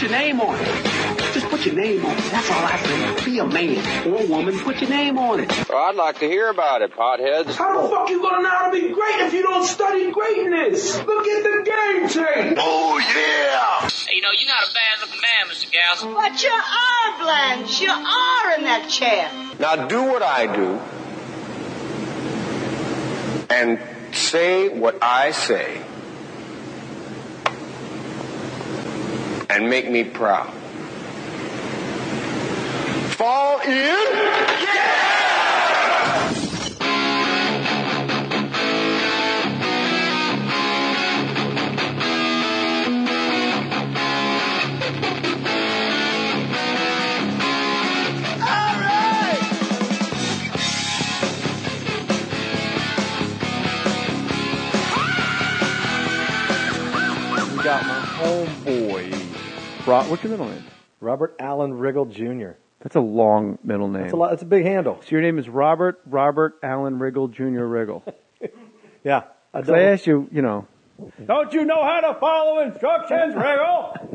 your name on it. Just put your name on it. That's all I say. Be a man or a woman. Put your name on it. Well, I'd like to hear about it, potheads. How the fuck you gonna know how to be great if you don't study greatness? Look at the game tape. Oh, yeah. Hey, you're not a bad-looking man, Mr. Galson. But you are, Blanche. You are in that chair. Now do what I do and say what I say and make me proud. Fall in? Yeah! Got my homeboy. What's your middle name? Robert Allen Riggle Jr. That's a long middle name. That's a lot. That's a big handle. So your name is Robert Allen Riggle Jr. Riggle. Yeah. I asked you, don't you know how to follow instructions, Riggle?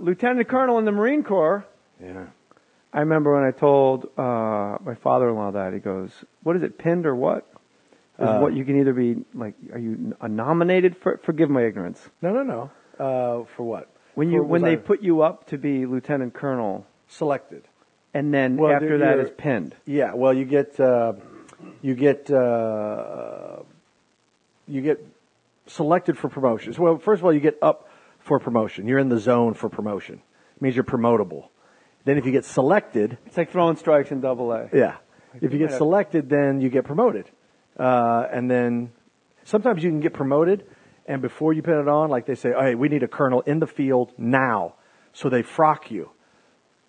Lieutenant Colonel in the Marine Corps. Yeah. I remember when I told my father-in-law that. He goes, what is it, pinned or what? What you can either be, like, are you nominated for? Forgive my ignorance. No. For what? When they put you up to be lieutenant colonel, selected, and then after that is pinned. Yeah. Well, you get selected for promotions. Well, first of all, you get up for promotion. You're in the zone for promotion. It means you're promotable. Then if you get selected, it's like throwing strikes in AA. Yeah. If you get selected, then you get promoted. And then sometimes you can get promoted, and before you pin it on, like they say, hey, we need a colonel in the field now. So they frock you.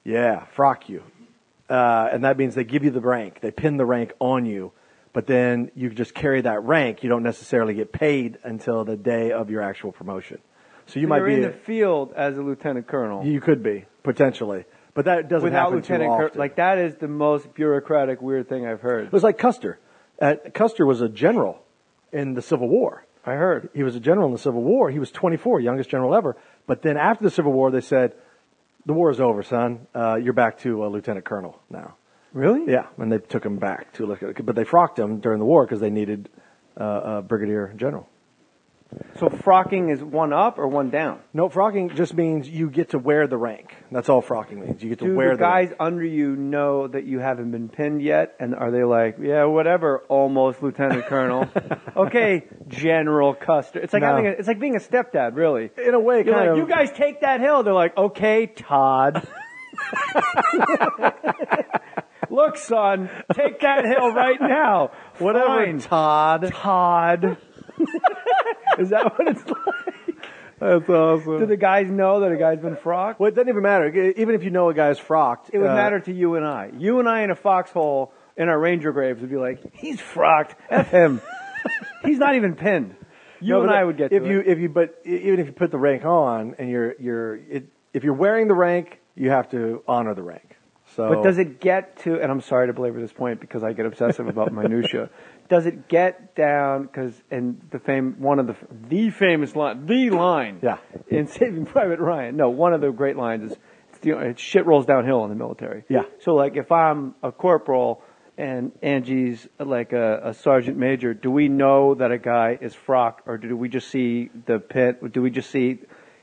Yeah, frock you. And that means they give you the rank. They pin the rank on you. But then you just carry that rank. You don't necessarily get paid until the day of your actual promotion. So you might be in the field as a lieutenant colonel. You could be, potentially. But that doesn't happen too often. Like, that is the most bureaucratic, weird thing I've heard. It was like Custer. Custer was a general in the Civil War. I heard. He was a general in the Civil War. He was 24, youngest general ever. But then after the Civil War, they said, the war is over, son. You're back to a lieutenant colonel now. Really? Yeah, and they took him back to but they frocked him during the war because they needed a brigadier general. So frocking is one up or one down? No, frocking just means you get to wear the rank. That's all frocking means. You get to wear the guys rank. under you know that you haven't been pinned yet? And are they like, yeah, whatever, almost lieutenant colonel. Okay, General Custer. It's like it's like being a stepdad, really. In a way, You're like, you guys take that hill. They're like, okay, Todd. Look, son, take that hill right now. Whatever, Fine. Todd. Is that what it's like? That's awesome. Do the guys know that a guy's been frocked? Well, it doesn't even matter. Even if you know a guy's frocked. It would matter to you and I. You and I in a foxhole in our ranger graves would be like, he's frocked. F him. He's not even pinned. You and I would get but even if you put the rank on and if you're wearing the rank, you have to honor the rank. So, but does it get to, and I'm sorry to belabor this point because I get obsessive about minutia, does it get down, the famous line, yeah, in Saving Private Ryan, no, one of the great lines is, shit rolls downhill in the military. Yeah. So like if I'm a corporal and Angie's like a sergeant major, do we know that a guy is frocked, or do we just see the pit? Do we just see...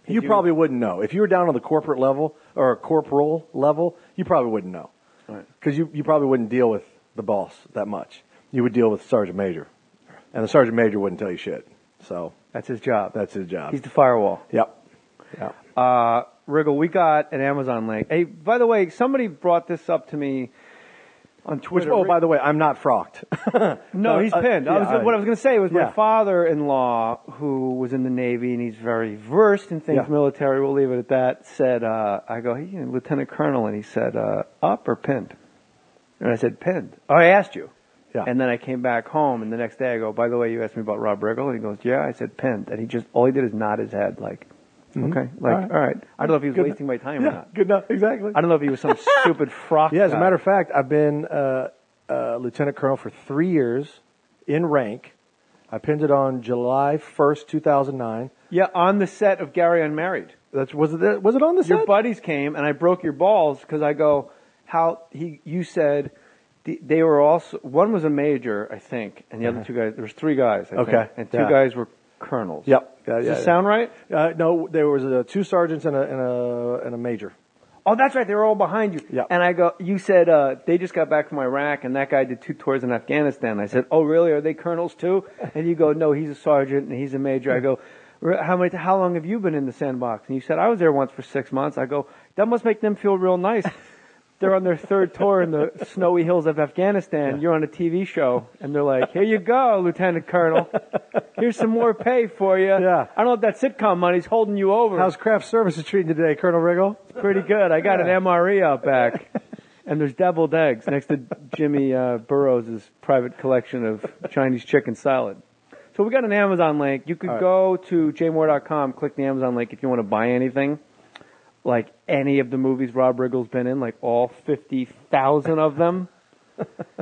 You probably wouldn't know. If you were down on the corporate level or a corporal level, you probably wouldn't know. Because you probably wouldn't deal with the boss that much. You would deal with the sergeant major. And the sergeant major wouldn't tell you shit. So that's his job. That's his job. He's the firewall. Yep. Riggle, we got an Amazon link. Hey, by the way, somebody brought this up to me on Twitter. By the way, I'm not frocked. No, he's pinned. What I was going to say was my father-in-law, who was in the Navy, and he's very versed in things military, we'll leave it at that, said, I go, hey, Lieutenant Colonel, and he said, up or pinned? And I said, pinned. Oh, I asked you. Yeah. And then I came back home, and the next day I go, by the way, you asked me about Rob Riggle? And he goes, yeah. I said, pinned. And all he did is nod his head, like, okay, like, all right. I don't know if he was wasting my time or not. Good enough, exactly. I don't know if he was some stupid frock Yeah, as a guy. matter of fact, I've been Lieutenant Colonel for 3 years in rank. I pinned it on July 1st, 2009. Yeah, on the set of Gary Unmarried. Was it on the set? Your buddies came, and I broke your balls because I go, you said they were also, one was a major, I think, and the other two guys, there was 3 guys, I think, and 2 guys were colonels. Yep. Does that sound right? No, there was 2 sergeants and a major. Oh, that's right. They were all behind you. Yep. And I go, you said they just got back from Iraq, and that guy did 2 tours in Afghanistan. I said, oh, really? Are they colonels too? And you go, no, he's a sergeant and he's a major. I go, how long have you been in the sandbox? And you said, I was there once for 6 months. I go, that must make them feel real nice. They're on their 3rd tour in the snowy hills of Afghanistan. Yeah. You're on a TV show, and they're like, here you go, Lieutenant Colonel. Here's some more pay for you. Yeah. I don't know if that sitcom money's holding you over. How's craft services treating you today, Colonel Riggle? It's pretty good. I got an MRE out back, and there's deviled eggs next to Jimmy Burrows' private collection of Chinese chicken salad. So we got an Amazon link. You could go to jmohr.com, click the Amazon link if you want to buy anything. Like any of the movies Rob Riggle's been in, like all 50,000 of them.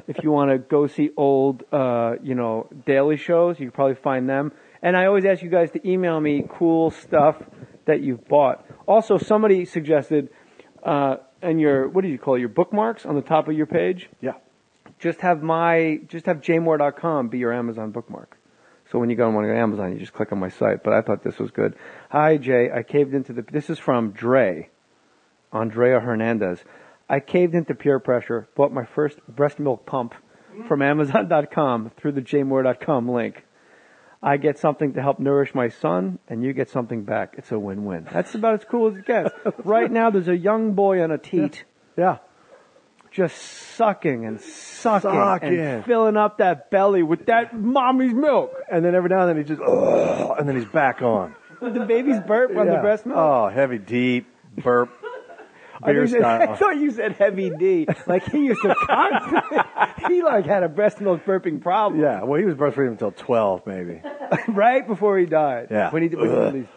If you want to go see old, daily shows, you can probably find them. And I always ask you guys to email me cool stuff that you've bought. Also, somebody suggested, and what do you call it, your bookmarks on the top of your page? Yeah. Just have jmohr.com be your Amazon bookmark. So when you go and want to go to Amazon, you just click on my site. But I thought this was good. Hi, Jay. I caved into this is from Andrea Hernandez. I caved into peer pressure, bought my first breast milk pump from Amazon.com through the jmohr.com link. I get something to help nourish my son, and you get something back. It's a win-win. That's about as cool as it gets. Right now, there's a young boy on a teat. Yeah. Just sucking and filling up that belly with that mommy's milk. And then every now and then he just, and then he's back on. The baby's burp on the breast milk? Oh, heavy, deep burp. Beer style. I thought you said heavy D. Like he used to constantly, he had a breast milk burping problem. Yeah, well he was breastfeeding until 12 maybe. Right before he died. Yeah. When he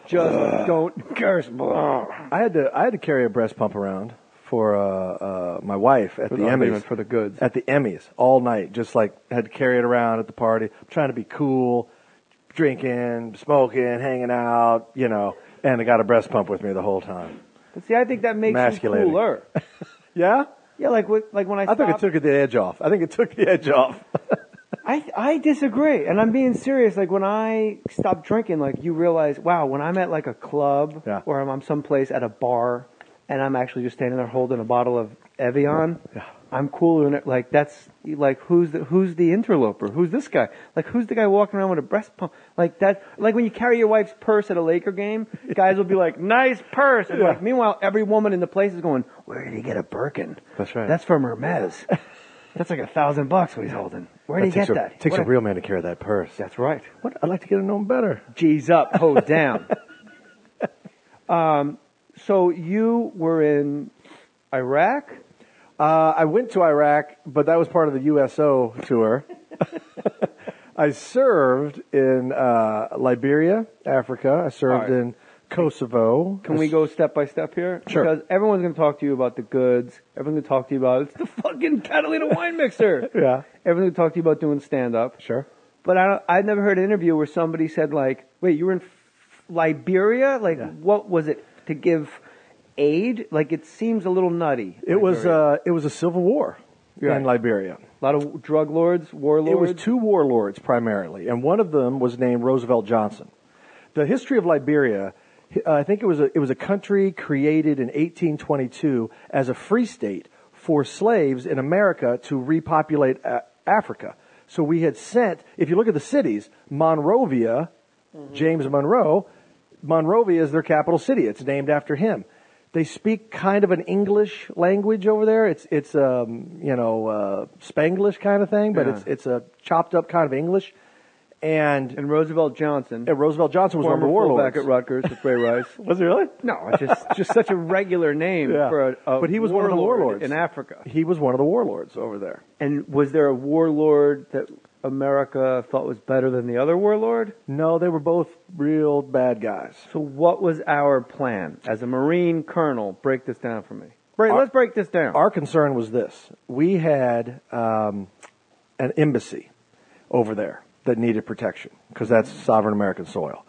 just don't curse. I had to carry a breast pump around for my wife at the Emmys. For the goods. At the Emmys all night. Just had to carry it around at the party. I'm trying to be cool, drinking, smoking, hanging out, and I got a breast pump with me the whole time. But see, I think that makes you cooler. Yeah? Yeah, like when I stopped. I think it took the edge off. I disagree, and I'm being serious. Like when I stopped drinking, you realize, wow, when I'm at a club or I'm someplace at a bar, and I'm actually just standing there holding a bottle of Evian, I'm cooler. That's who's the interloper? Who's this guy? Who's the guy walking around with a breast pump? That. When you carry your wife's purse at a Laker game, guys will be like, nice purse. And meanwhile, every woman in the place is going, where did he get a Birkin? That's right. That's from Hermes. That's like $1,000 what he's holding. Where did he get that? It takes a real man to carry that purse. That's right. What? I'd like to get to know him better. G's up, ho down. So you were in Iraq? I went to Iraq, but that was part of the USO tour. I served in Liberia, Africa. I served in Kosovo. Can we go step by step here? Sure. Because everyone's going to talk to you about the goods. Everyone's going to talk to you about, it's the fucking Catalina wine mixer. Yeah. Everyone's going to talk to you about doing stand-up. Sure. But I've never heard an interview where somebody said, wait, you were in Liberia? What was it, to give aid? It seems a little nutty. It was a civil war in Liberia. A lot of drug lords, warlords? It was 2 warlords primarily, and one of them was named Roosevelt Johnson. The history of Liberia, I think it was a country created in 1822 as a free state for slaves in America to repopulate Africa. So we had sent, if you look at the cities, Monrovia, James Monroe, Monrovia is their capital city. It's named after him. They speak kind of an English language over there. It's Spanglish kind of thing, but it's a chopped up kind of English. And Roosevelt Johnson. Roosevelt Johnson was one of the warlords. Back at Rutgers with Ray Rice. Was he really? No, it's just such a regular name for a but he was one of the warlords in Africa. He was one of the warlords over there. And was there a warlord that America thought was better than the other warlord? No, they were both real bad guys. So what was our plan? As a Marine colonel, break this down for me. Let's break this down. Our concern was this. We had an embassy over there that needed protection because that's sovereign American soil.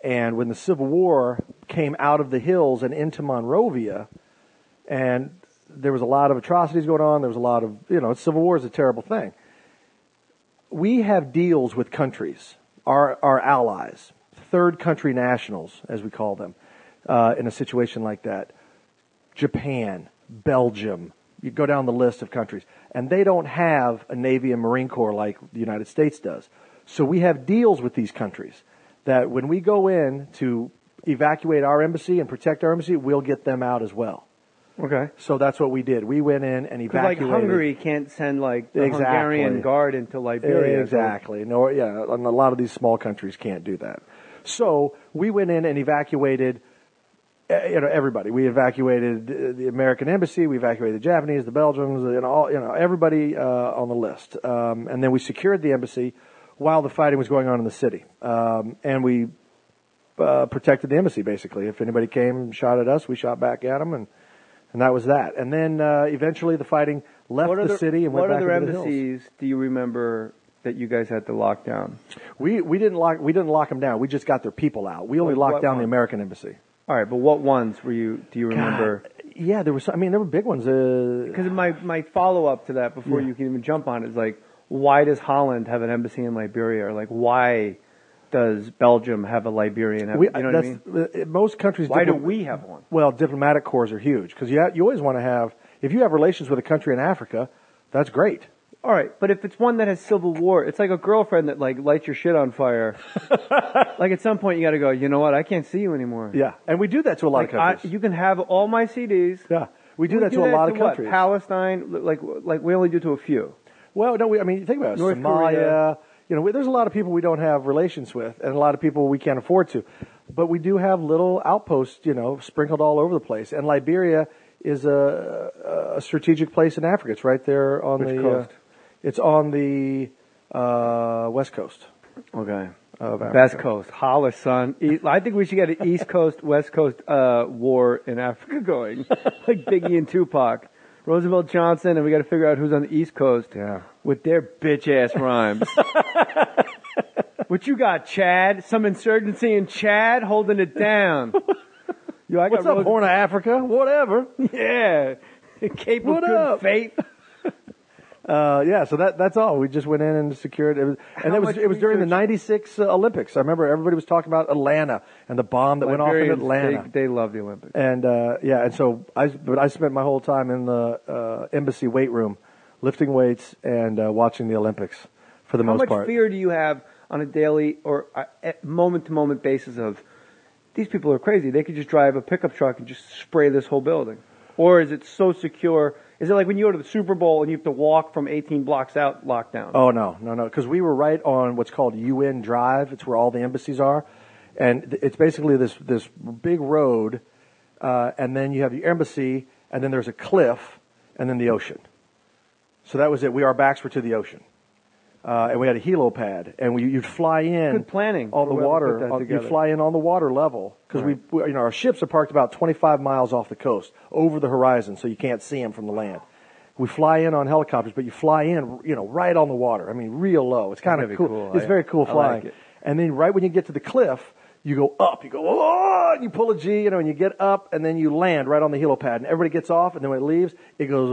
And when the Civil War came out of the hills and into Monrovia, and there was a lot of atrocities going on, there was a lot of, Civil War is a terrible thing. We have deals with countries, our allies, third country nationals, as we call them, in a situation like that. Japan, Belgium, you go down the list of countries, and they don't have a Navy and Marine Corps like the United States does. So we have deals with these countries that when we go in to evacuate our embassy and protect our embassy, we'll get them out as well. Okay. So that's what we did. We went in and evacuated. Like Hungary can't send the Hungarian guard into Liberia. Exactly. No, yeah, and a lot of these small countries can't do that. So we went in and evacuated everybody. We evacuated the American embassy. We evacuated the Japanese, the Belgians, everybody on the list. And then we secured the embassy while the fighting was going on in the city. And we protected the embassy, basically. If anybody came and shot at us, we shot back at them, and that was that. And then eventually the fighting left the city and went back into the hills. What other embassies do you remember that you guys had to lock down? We didn't lock them down. We just got their people out. We only locked down the American embassy. All right, but what ones do you remember? Yeah, there were big ones. Because my follow-up to that before you can even jump on it is like, why does Holland have an embassy in Liberia? Or like, why does Belgium have a Liberian embassy? You know what I mean? Most countries... Why do we have one? Well, diplomatic corps are huge. Because you always want to have... If you have relations with a country in Africa, that's great. All right, but if it's one that has civil war, it's like a girlfriend that lights your shit on fire. Like at some point you got to go, you know what? I can't see you anymore. Yeah, and we do that to a lot of countries. You can have all my CDs. Yeah, we do that to a lot of countries. What? Palestine, like we only do to a few. Well, no, think about it. North Somalia. Korea. There's a lot of people we don't have relations with, and a lot of people we can't afford to. But we do have little outposts, sprinkled all over the place. And Liberia is a strategic place in Africa. It's right there on Which coast? It's on the west coast. Okay. Of Africa. Best coast. Holla, son. I think we should get an East Coast, West Coast war in Africa going. Like Biggie and Tupac. Roosevelt Johnson, and we got to figure out who's on the East Coast with their bitch-ass rhymes. What you got, Chad? Some insurgency in Chad holding it down. What's up, Horn of Africa? Whatever. Yeah. Cape of Good Faith. So that's all. We just went in and secured it. It was during the '96 Olympics. I remember everybody was talking about Atlanta and the bomb that went off in Atlanta. They love the Olympics. And and so I spent my whole time in the embassy weight room, lifting weights and watching the Olympics for the most part. How much fear do you have on a daily or moment-to-moment basis of these people are crazy? They could just drive a pickup truck and just spray this whole building. Or is it so secure? Is it like when you go to the Super Bowl and you have to walk from 18 blocks out, lockdown? Oh, no. Because we were right on what's called UN Drive. It's where all the embassies are. And it's basically this big road, and then you have your embassy, and then there's a cliff, and then the ocean. So that was it. Our backs were to the ocean. And we had a helipad, and you'd fly in. Good planning. On the water. You'd fly in on the water level because our ships are parked about 25 miles off the coast, over the horizon, so you can't see them from the land. We fly in on helicopters, but you fly in, right on the water. I mean, real low. It's kind of cool. It's very cool flying. Like it. And then right when you get to the cliff, you go up. You go, oh, and you pull a G, and you get up, and then you land right on the helipad, and everybody gets off, and then when it leaves, it goes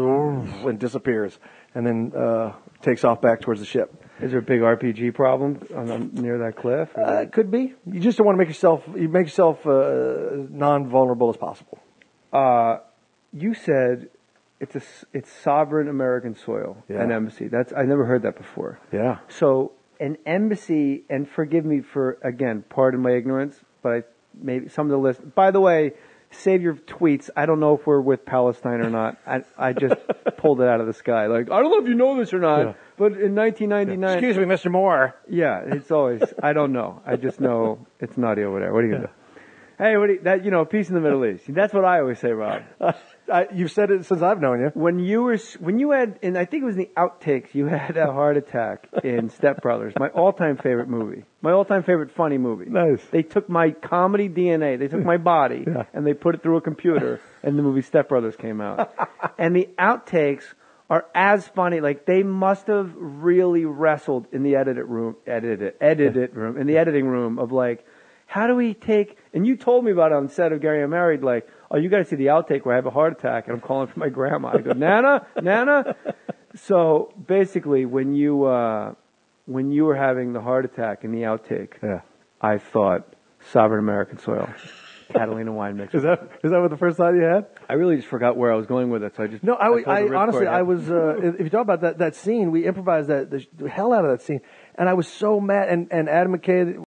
and disappears, and then takes off back towards the ship. Is there a big RPG problem near that cliff? It could be. You just don't want to make yourself non-vulnerable as possible. You said it's sovereign American soil, an embassy. I never heard that before. Yeah. So an embassy, and forgive me for, again, pardon my ignorance, but maybe some of the list. By the way, save your tweets. I don't know if we're with Palestine or not. I just pulled it out of the sky. Like, I don't know if you know this or not, but in 1999... Excuse me, Mr. Mohr. Yeah, it's always... I don't know. I just know it's nutty over there. What are you going to do? Hey, peace in the Middle East. That's what I always say, Rob. You've said it since I've known you. When you had, and I think it was in the outtakes, you had a heart attack in Step Brothers, my all-time favorite movie, my all-time favorite funny movie. Nice. They took my comedy DNA, they took my body, and they put it through a computer, and the movie Step Brothers came out. And the outtakes are as funny. Like, they must have really wrestled in the editing room of like, how do we take, and you told me about it on the set of Gary I'm Married, like, oh, you got to see the outtake where I have a heart attack and I'm calling for my grandma. I go, Nana? So basically, when you were having the heart attack in the outtake, I thought Sovereign American Soil, Catalina wine mix. Is that what the first thought you had? I really just forgot where I was going with it, so I just... No, I honestly, I was, if you talk about that scene, we improvised the hell out of that scene, and I was so mad, and Adam McKay,